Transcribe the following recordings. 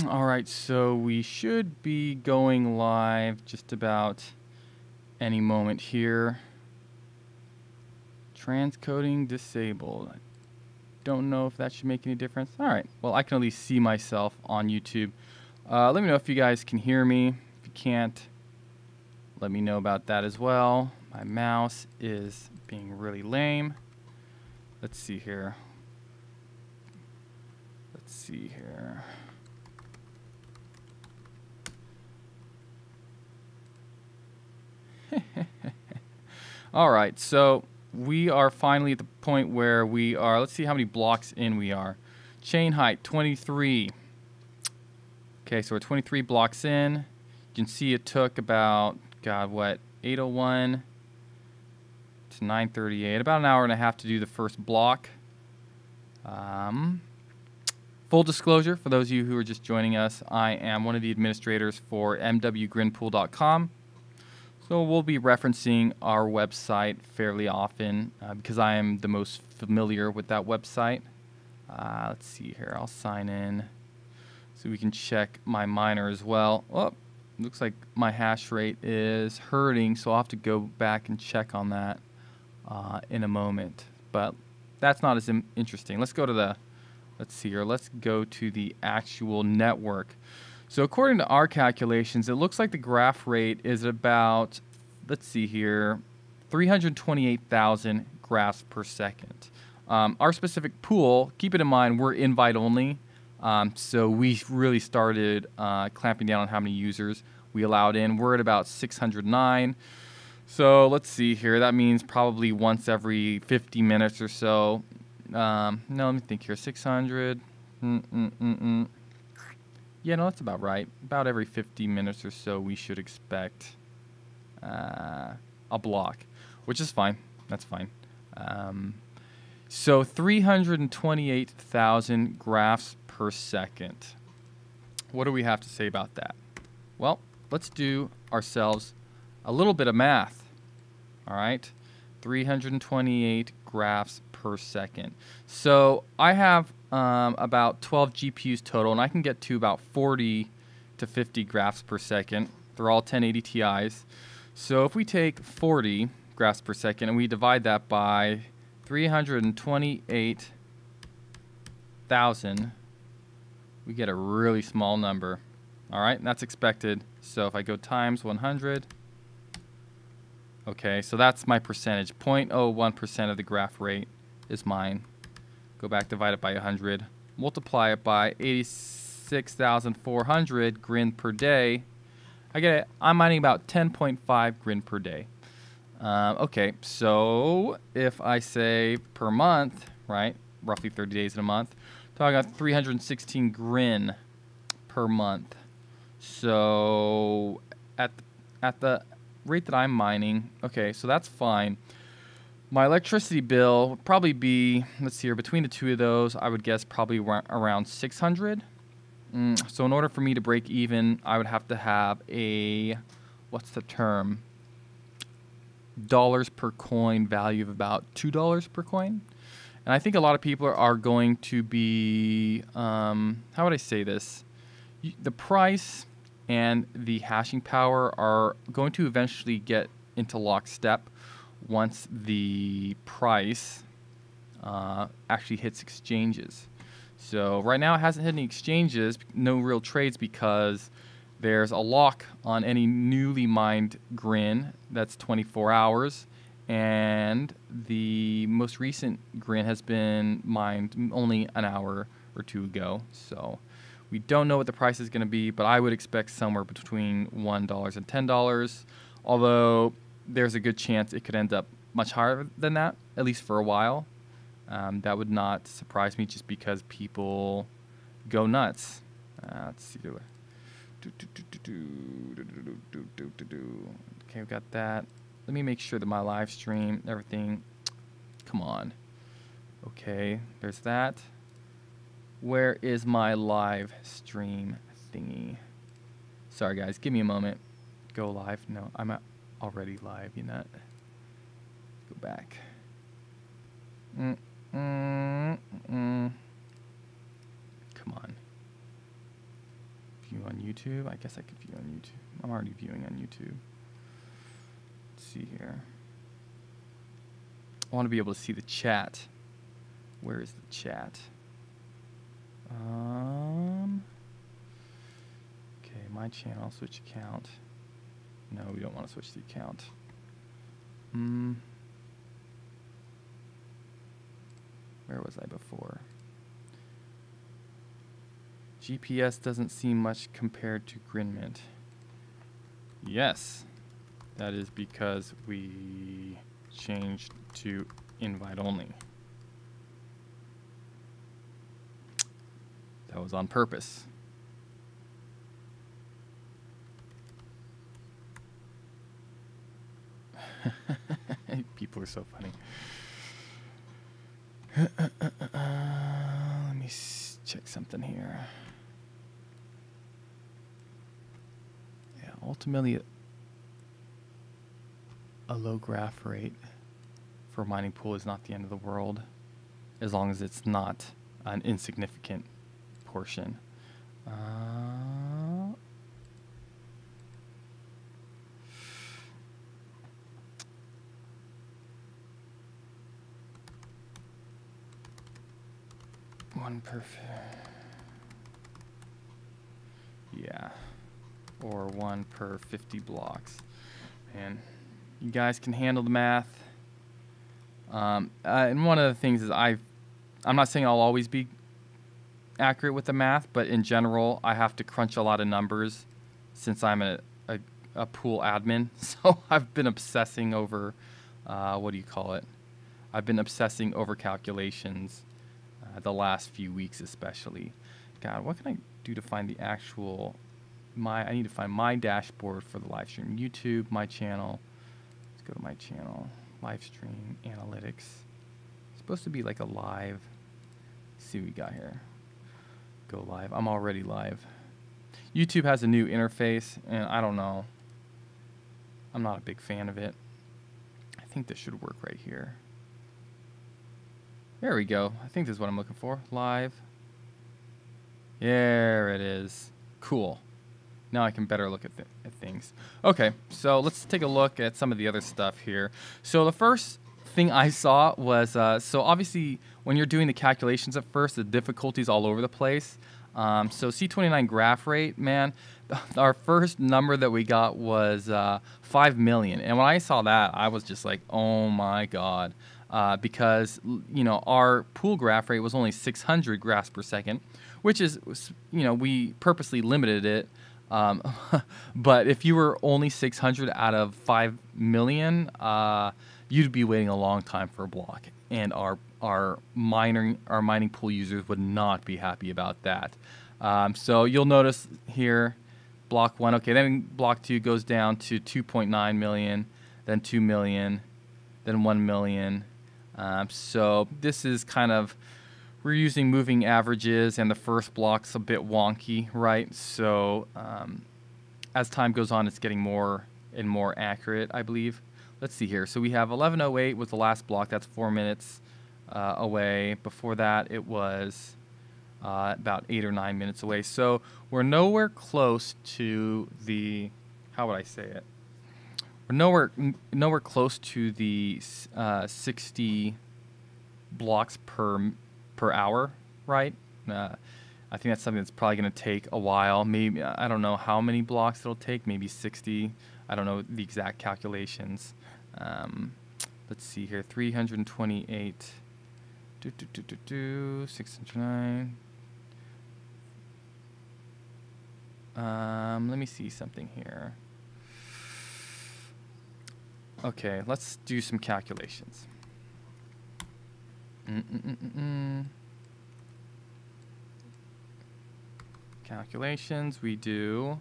All right, so we should be going live just about any moment here. Transcoding disabled. I don't know if that should make any difference. All right, well, I can at least see myself on YouTube. Let me know if you guys can hear me. If you can't, let me know about that as well. My mouse is being really lame. Let's see here. Let's see here. All right, so we are finally at the point where we are. Let's see how many blocks in we are. Chain height 23. Okay, so we're 23 blocks in. You can see it took about, God, what, 8:01 to 9:38. About an hour and a half to do the first block. Full disclosure, for those of you who are just joining us, I am one of the administrators for MWGRINpool.com. So we'll be referencing our website fairly often because I am the most familiar with that website. Let's see here. I'll sign in so we can check my miner as well. Oh, looks like my hash rate is hurting, so I'll have to go back and check on that in a moment. But that's not as interesting. Let's go to the, let's see here. Let's go to the actual network. So according to our calculations, it looks like the graph rate is about, let's see here, 328,000 graphs per second. Our specific pool, keep it in mind, we're invite only. So we really started clamping down on how many users we allowed in. We're at about 609. So let's see here. That means probably once every 50 minutes or so. No, let me think here. 600. Yeah, no, that's about right. About every 50 minutes or so, we should expect a block, which is fine. That's fine. So 328,000 graphs per second. What do we have to say about that? Well, let's do ourselves a little bit of math. All right, 328 graphs per second. So I have about 12 GPUs total, and I can get to about 40 to 50 graphs per second. They're all 1080 Ti's. So if we take 40 graphs per second and we divide that by 328,000, we get a really small number. All right, and that's expected. So if I go times 100, okay, so that's my percentage. 0.01% of the graph rate is mine. Go back, divide it by 100, multiply it by 86,400 GRIN per day. I get it. I'm mining about 10.5 GRIN per day. Okay, so if I say per month, right, roughly 30 days in a month, talking about 316 GRIN per month. So at the rate that I'm mining, okay, so that's fine. My electricity bill would probably be, let's see here, between the two of those, I would guess probably around 600. So in order for me to break even, I would have to have a, what's the term? Dollars per coin value of about $2 per coin. And I think a lot of people are going to be, how would I say this? The price and the hashing power are going to eventually get into lockstep once the price actually hits exchanges. So right now it hasn't hit any exchanges, no real trades, because there's a lock on any newly mined GRIN that's 24 hours, and the most recent GRIN has been mined only an hour or two ago. So we don't know what the price is going to be, but I would expect somewhere between $1 and $10, although there's a good chance it could end up much higher than that, at least for a while. That would not surprise me just because people go nuts. Let's see. Okay, we've got that. Let me make sure that my live stream, everything, come on. Okay, there's that. Where is my live stream thingy? Sorry guys, give me a moment. Go live. No, I'm already live, you know. Go back. YouTube? I guess I could view on YouTube. I'm already viewing on YouTube. Let's see here. I want to be able to see the chat. Where is the chat? Okay, my channel, switch account. No, we don't want to switch the account. Where was I before? GPS doesn't seem much compared to GRIN. Yes, that is because we changed to invite only. That was on purpose. People are so funny. Let me check something here. Yeah, ultimately, a low graph rate for mining pool is not the end of the world, as long as it's not an insignificant portion. One per, yeah, or 1 per 50 blocks. And you guys can handle the math. And one of the things is I'm not saying I'll always be accurate with the math, but in general, I have to crunch a lot of numbers since I'm a pool admin. So I've been obsessing over, what do you call it? I've been obsessing over calculations the last few weeks especially. God, what can I do to find the actual, I need to find my dashboard for the live stream. YouTube, my channel. Let's go to my channel. Live stream, analytics. It's supposed to be like a live. Let's see what we got here. Go live. I'm already live. YouTube has a new interface, and I don't know. I'm not a big fan of it. I think this should work right here. There we go. I think this is what I'm looking for. Live. There it is. Cool. Now I can better look at things. Okay, so let's take a look at some of the other stuff here. So the first thing I saw was, so obviously when you're doing the calculations at first, the difficulty's all over the place. So C29 graph rate, man, our first number that we got was 5 million. And when I saw that, I was just like, oh my God. Because, you know, our pool graph rate was only 600 graphs per second, which is, you know, we purposely limited it. But if you were only 600 out of 5 million, you'd be waiting a long time for a block. And our mining pool users would not be happy about that. So you'll notice here, block 1, okay, then block 2 goes down to 2.9 million, then 2 million, then 1 million. So this is kind of, we're using moving averages, and the first block's a bit wonky, right? So as time goes on, it's getting more and more accurate, I believe. Let's see here. So we have 11:08 was the last block. That's 4 minutes away. Before that, it was about 8 or 9 minutes away. So we're nowhere close to the, how would I say it? We're nowhere close to the 60 blocks per hour, right? I think that's something that's probably going to take a while. Maybe, I don't know how many blocks it'll take. Maybe 60. I don't know the exact calculations. Let's see here. 328. 609. Let me see something here. Okay, let's do some calculations. Calculations, we do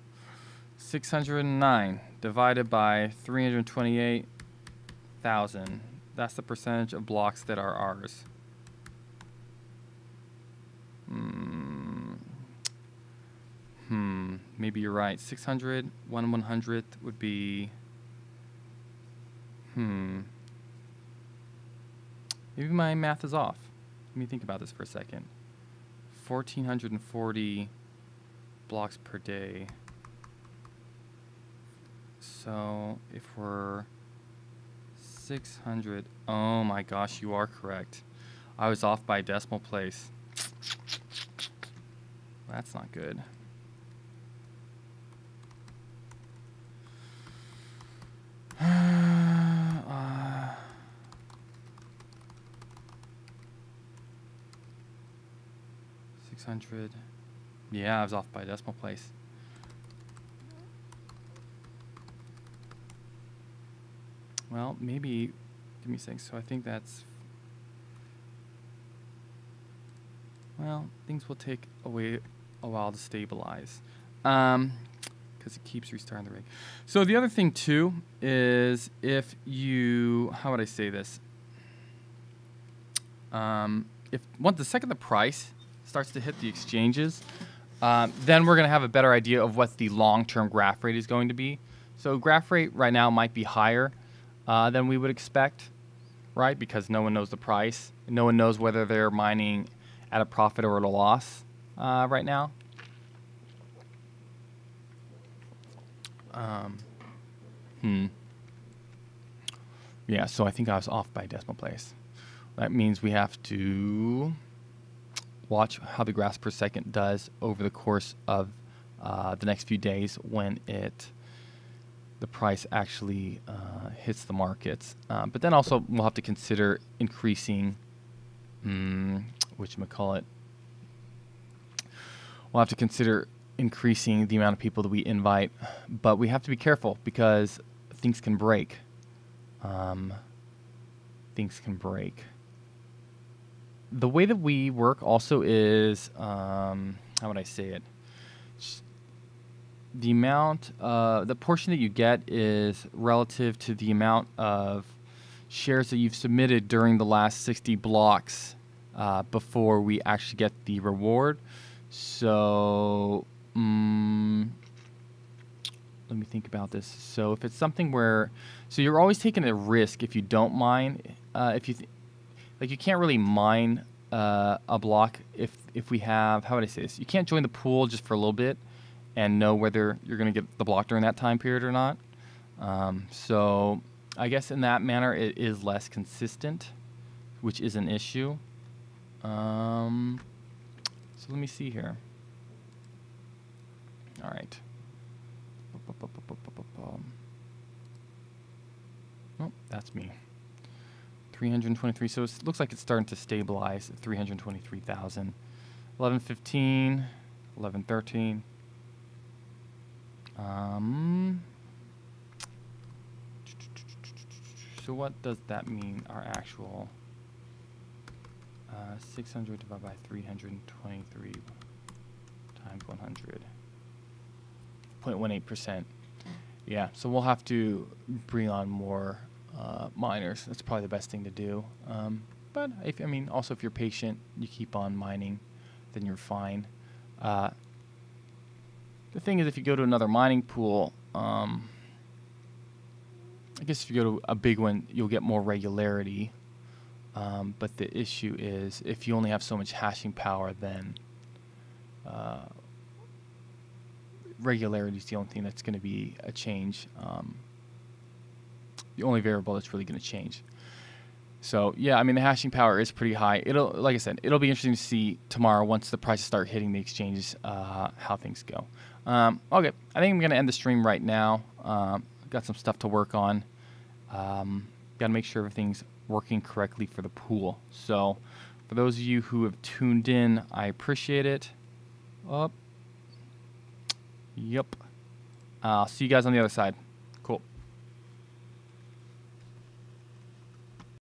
609 divided by 328,000. That's the percentage of blocks that are ours. Maybe you're right. 600, 1/100th would be... Maybe my math is off. Let me think about this for a second. 1,440 blocks per day. So if we're 600, oh my gosh, you are correct. I was off by a decimal place. That's not good. uh, 600. Yeah, I was off by a decimal place. Well, maybe, give me a second. So I think that's, well, things will take a while to stabilize. Because it keeps restarting the rig. So the other thing too is if you, how would I say this? If the second the price starts to hit the exchanges, then we're going to have a better idea of what the long-term graph rate is going to be. So graph rate right now might be higher than we would expect, right? Because no one knows the price. No one knows whether they're mining at a profit or at a loss right now. Yeah, so I think I was off by a decimal place. That means we have to watch how the graphs per second does over the course of the next few days when the price actually hits the markets. But then also we'll have to consider increasing, whatchamacallit, we'll have to consider increasing the amount of people that we invite, but we have to be careful because things can break. Things can break. The way that we work also is, how would I say it? The amount, the portion that you get is relative to the amount of shares that you've submitted during the last 60 blocks before we actually get the reward. So let me think about this. So if it's something where, so you're always taking a risk if you don't mine. If you like, you can't really mine a block if we have, how would I say this? You can't join the pool just for a little bit and know whether you're going to get the block during that time period or not. So I guess in that manner it is less consistent, which is an issue. So let me see here. All right. Oh, that's me. 323. So it looks like it's starting to stabilize at 323,000. 1115, 1113. So what does that mean? Our actual 600 divided by 323 times 100. 0.18%. Yeah, so we'll have to bring on more miners. That's probably the best thing to do. But also if you're patient, you keep on mining, then you're fine. The thing is, if you go to another mining pool, I guess if you go to a big one, you'll get more regularity. But the issue is, if you only have so much hashing power, then regularity is the only thing that's going to be a change. The only variable that's really going to change. So yeah, the hashing power is pretty high. Like I said, it'll be interesting to see tomorrow once the prices start hitting the exchanges, how things go. Okay, I think I'm going to end the stream right now. Got some stuff to work on. Got to make sure everything's working correctly for the pool. So for those of you who have tuned in, I appreciate it. Yep. I'll see you guys on the other side.